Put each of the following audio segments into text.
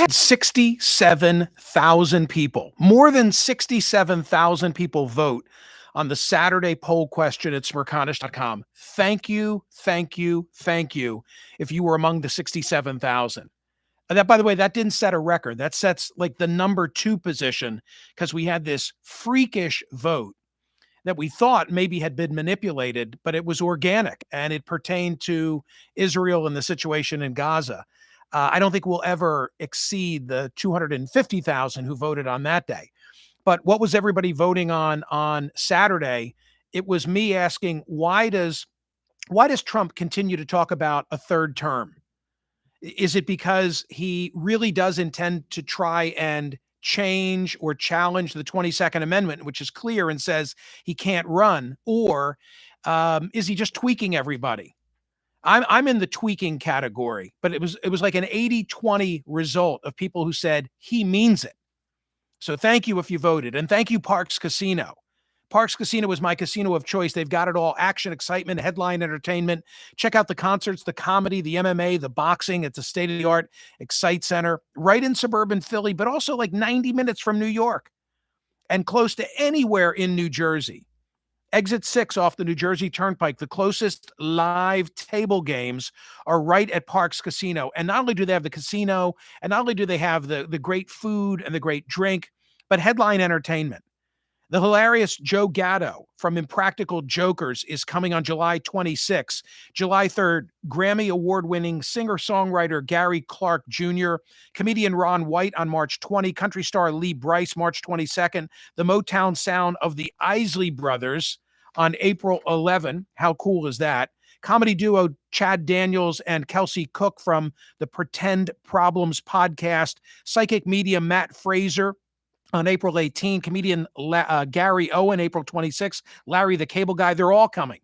We had 67,000 people, more than 67,000 people vote on the Saturday poll question at Smerconish.com. Thank you, thank you, thank you if you were among the 67,000. And that, by the way, that didn't set a record. That sets like the number 2 position because we had this freakish vote that we thought maybe had been manipulated, but it was organic and it pertained to Israel and the situation in Gaza. I don't think we'll ever exceed the 250,000 who voted on that day. But what was everybody voting on Saturday? It was me asking, why does Trump continue to talk about a third term? Is it because he really does intend to try and change or challenge the 22nd Amendment, which is clear and says he can't run? Or is he just tweaking everybody? I'm in the tweaking category, but it was like an 80-20 result of people who said he means it. So thank you if you voted. And thank you, Parks Casino. Parks Casino is my casino of choice. They've got it all: action, excitement, headline entertainment. Check out the concerts, the comedy, the MMA, the boxing. It's a state-of-the-art Excite Center right in suburban Philly, but also like 90 minutes from New York and close to anywhere in New Jersey. Exit 6 off the New Jersey Turnpike. The closest live table games are right at Parks Casino. And not only do they have the casino, and not only do they have the great food and the great drink, but headline entertainment. The hilarious Joe Gatto from Impractical Jokers is coming on July 26th. July 3rd, Grammy Award-winning singer-songwriter Gary Clark Jr., comedian Ron White on March 20, country star Lee Brice March 22nd, the Motown sound of the Isley Brothers on April 11. How cool is that? Comedy duo Chad Daniels and Kelsey Cook from the Pretend Problems podcast, psychic medium Matt Fraser on April 18, comedian Gary Owen, April 26, Larry the Cable Guy. They're all coming.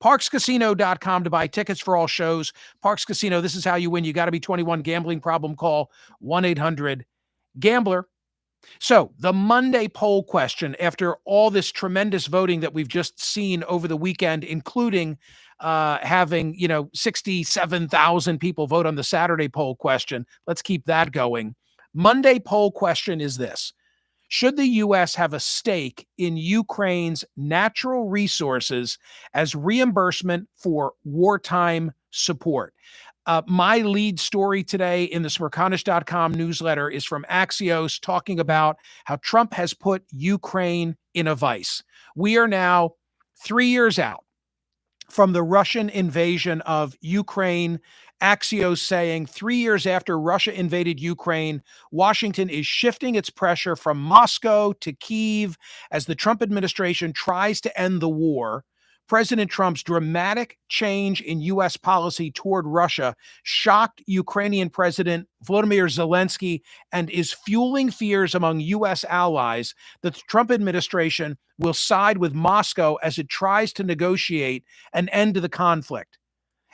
ParksCasino.com to buy tickets for all shows. Parks Casino, this is how you win. You got to be 21. Gambling problem, call 1-800-GAMBLER. So the Monday poll question, after all this tremendous voting that we've just seen over the weekend, including having, 67,000 people vote on the Saturday poll question. Let's keep that going. Monday poll question is this: should the U.S. have a stake in Ukraine's natural resources as reimbursement for wartime support? My lead story today in the Smerconish.com newsletter is from Axios, talking about how Trump has put Ukraine in a vice. We are now 3 years out from the Russian invasion of Ukraine. Axios saying 3 years after Russia invaded Ukraine, Washington is shifting its pressure from Moscow to Kyiv as the Trump administration tries to end the war. President Trump's dramatic change in U.S. policy toward Russia shocked Ukrainian President Volodymyr Zelensky and is fueling fears among U.S. allies that the Trump administration will side with Moscow as it tries to negotiate an end to the conflict.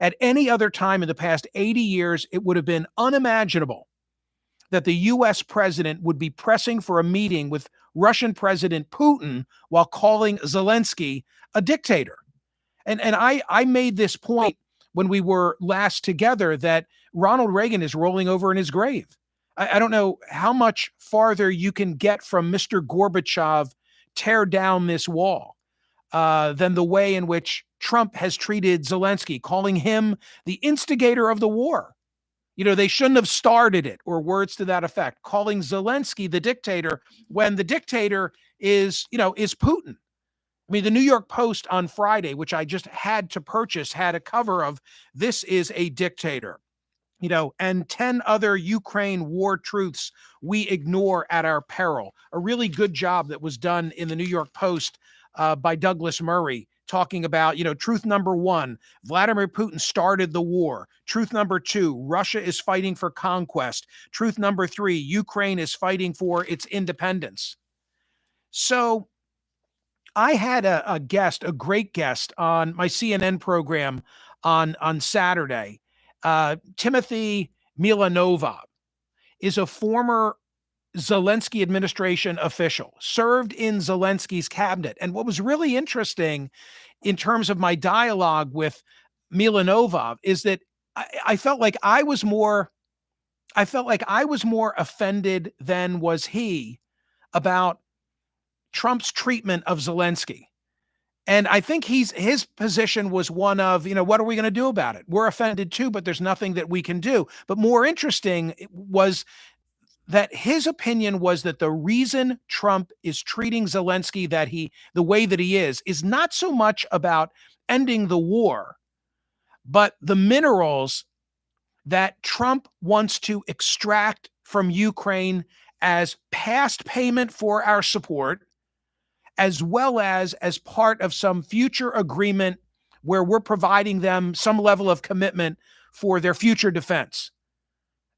At any other time in the past 80 years, it would have been unimaginable that the U.S. president would be pressing for a meeting with Russian President Putin while calling Zelensky a dictator. And I made this point when we were last together that Ronald Reagan is rolling over in his grave. I don't know how much farther you can get from Mr. Gorbachev, tear down this wall, than the way in which Trump has treated Zelensky, calling him the instigator of the war. They shouldn't have started it, or words to that effect, calling Zelensky the dictator when the dictator is Putin. I mean, the New York Post on Friday, which I just had to purchase, had a cover of "This is a dictator," and 10 other Ukraine war truths we ignore at our peril. A really good job that was done in the New York Post by Douglas Murray, talking about, truth number 1, Vladimir Putin started the war. Truth number 2, Russia is fighting for conquest. Truth number 3, Ukraine is fighting for its independence. So I had a guest, a great guest on my CNN program on Saturday. Timothy Milanova is a former Zelensky administration official, served in Zelensky's cabinet. And what was really interesting in terms of my dialogue with Milanova is that I felt like I was more I felt like I was more offended than was he about Trump's treatment of Zelensky. And I think his position was one of, what are we going to do about it? We're offended too, but there's nothing that we can do. But more interesting was that his opinion was that the reason Trump is treating Zelensky the way that he is not so much about ending the war, but the minerals that Trump wants to extract from Ukraine as past payment for our support, as well as part of some future agreement where we're providing them some level of commitment for their future defense.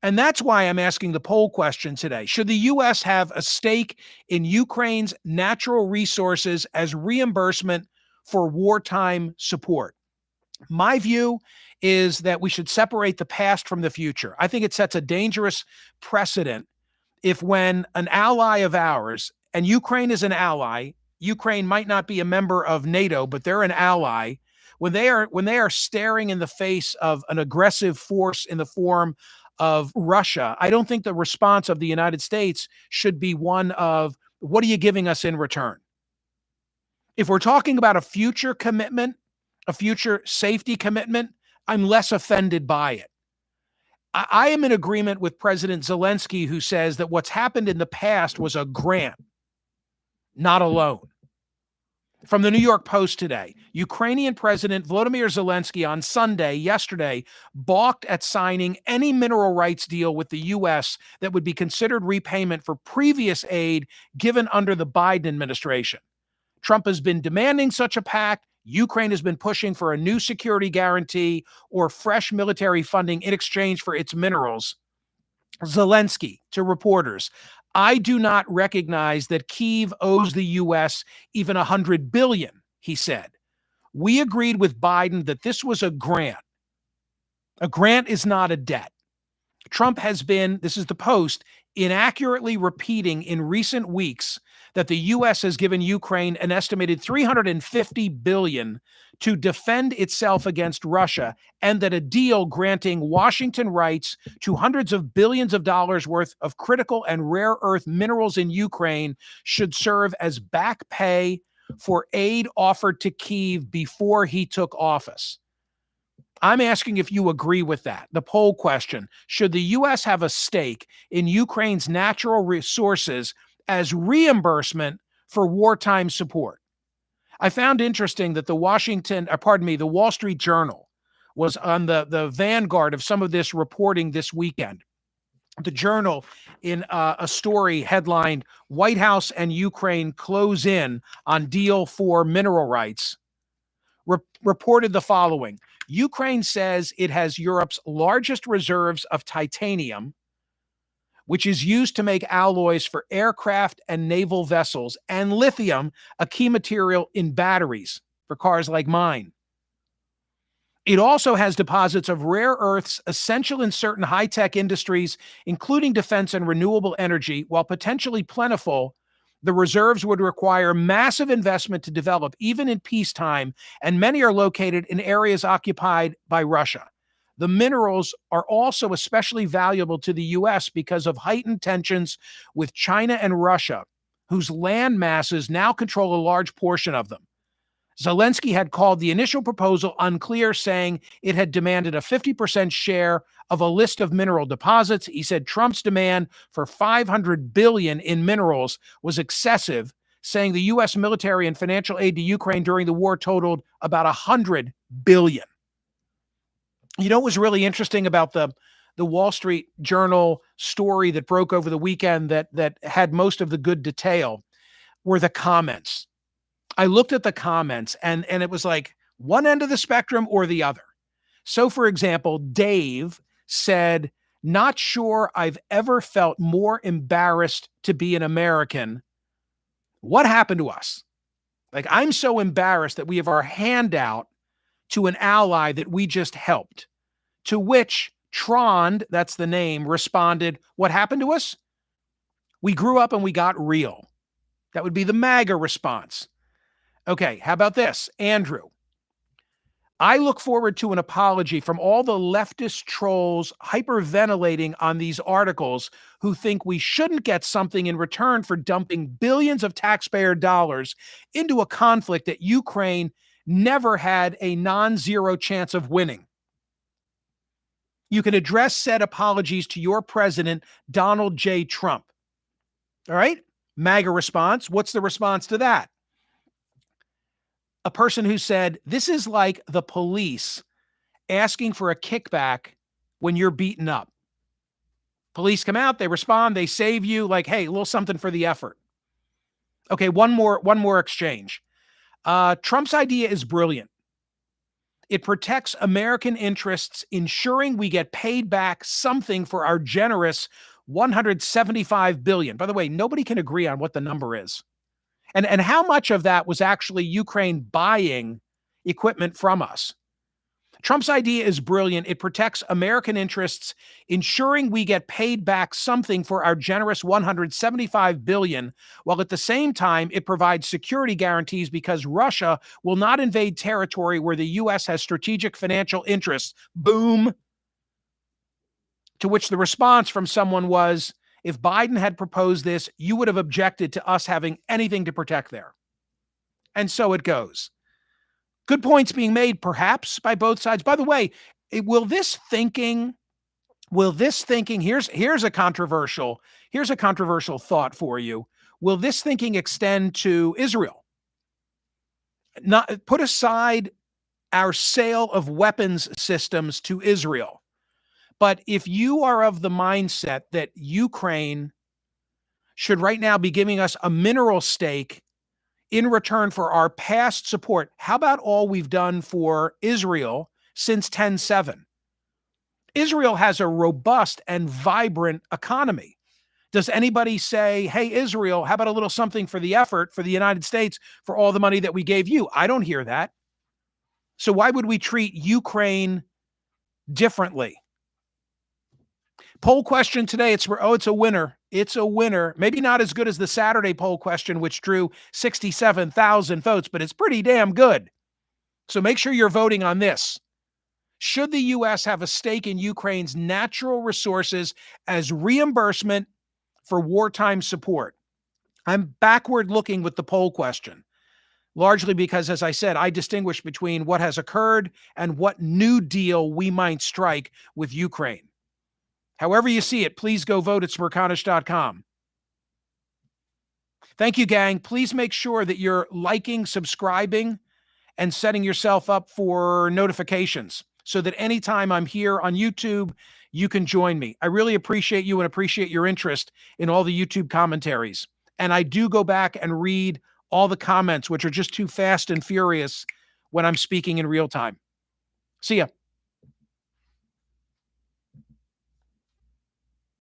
And that's why I'm asking the poll question today. Should the U.S. have a stake in Ukraine's natural resources as reimbursement for wartime support? My view is that we should separate the past from the future. I think it sets a dangerous precedent if, when an ally of ours, and Ukraine is an ally, Ukraine might not be a member of NATO, but they're an ally, when they are staring in the face of an aggressive force in the form of Russia, I don't think the response of the United States should be one of, what are you giving us in return? If we're talking about a future commitment, a future safety commitment, I'm less offended by it. I am in agreement with President Zelensky, who says that what's happened in the past was a grant, not a loan. From the New York Post today, Ukrainian President Volodymyr Zelensky on yesterday, balked at signing any mineral rights deal with the U.S. that would be considered repayment for previous aid given under the Biden administration. Trump has been demanding such a pact. Ukraine has been pushing for a new security guarantee or fresh military funding in exchange for its minerals. Zelensky to reporters, I do not recognize that Kyiv owes the U.S. even $100 billion, he said. We agreed with Biden that this was a grant. A grant is not a debt. Trump has been, this is the Post, inaccurately repeating in recent weeks that the U.S. has given Ukraine an estimated $350 billion to defend itself against Russia, and that a deal granting Washington rights to hundreds of billions of dollars worth of critical and rare earth minerals in Ukraine should serve as back pay for aid offered to Kyiv before he took office. I'm asking if you agree with that. The poll question: should the U.S. have a stake in Ukraine's natural resources as reimbursement for wartime support? I found interesting that the Wall Street Journal was on the vanguard of some of this reporting this weekend. The Journal, in a story headlined "White House and Ukraine Close In on Deal for Mineral Rights," reported the following. Ukraine says it has Europe's largest reserves of titanium, which is used to make alloys for aircraft and naval vessels, and lithium, a key material in batteries for cars like mine. It also has deposits of rare earths essential in certain high-tech industries, including defense and renewable energy. While potentially plentiful, the reserves would require massive investment to develop, even in peacetime, and many are located in areas occupied by Russia. The minerals are also especially valuable to the U.S. because of heightened tensions with China and Russia, whose land masses now control a large portion of them. Zelensky had called the initial proposal unclear, saying it had demanded a 50% share of a list of mineral deposits. He said Trump's demand for $500 billion in minerals was excessive, saying the U.S. military and financial aid to Ukraine during the war totaled about $100 billion. You know what was really interesting about the Wall Street Journal story that broke over the weekend that had most of the good detail were the comments. I looked at the comments and it was like one end of the spectrum or the other. So, for example, Dave said, "Not sure I've ever felt more embarrassed to be an American. What happened to us? Like, I'm so embarrassed that we have our hand out to an ally that we just helped." To which Trond, that's the name, responded, "What happened to us? We grew up and we got real." That would be the MAGA response. Okay, how about this? Andrew, I look forward to an apology from all the leftist trolls hyperventilating on these articles who think we shouldn't get something in return for dumping billions of taxpayer dollars into a conflict that Ukraine never had a non-zero chance of winning. You can address said apologies to your president, Donald J. Trump. All right? MAGA response. What's the response to that? A person who said, this is like the police asking for a kickback when you're beaten up. Police come out, they respond, they save you, like, hey, a little something for the effort. Okay, one more exchange. Trump's idea is brilliant. It protects American interests, ensuring we get paid back something for our generous $175 billion. By the way, nobody can agree on what the number is. And how much of that was actually Ukraine buying equipment from us. Trump's idea is brilliant. It protects American interests, ensuring we get paid back something for our generous $175 billion, while at the same time it provides security guarantees because Russia will not invade territory where the U.S. has strategic financial interests. Boom. To which the response from someone was, if Biden had proposed this, you would have objected to us having anything to protect there. And so it goes. Good points being made, perhaps, by both sides. By the way, will this thinking, here's a controversial thought for you. Will this thinking extend to Israel? Not put aside our sale of weapons systems to Israel. But if you are of the mindset that Ukraine should right now be giving us a mineral stake in return for our past support, how about all we've done for Israel since 10/7? Israel has a robust and vibrant economy. Does anybody say, hey, Israel, how about a little something for the effort for the United States for all the money that we gave you? I don't hear that. So why would we treat Ukraine differently? Poll question today, it's a winner. It's a winner. Maybe not as good as the Saturday poll question, which drew 67,000 votes, but it's pretty damn good. So make sure you're voting on this. Should the U.S. have a stake in Ukraine's natural resources as reimbursement for wartime support? I'm backward looking with the poll question, largely because, as I said, I distinguish between what has occurred and what new deal we might strike with Ukraine. However you see it, please go vote at Smerconish.com. Thank you, gang. Please make sure that you're liking, subscribing, and setting yourself up for notifications so that anytime I'm here on YouTube, you can join me. I really appreciate you and appreciate your interest in all the YouTube commentaries. And I do go back and read all the comments, which are just too fast and furious when I'm speaking in real time. See ya.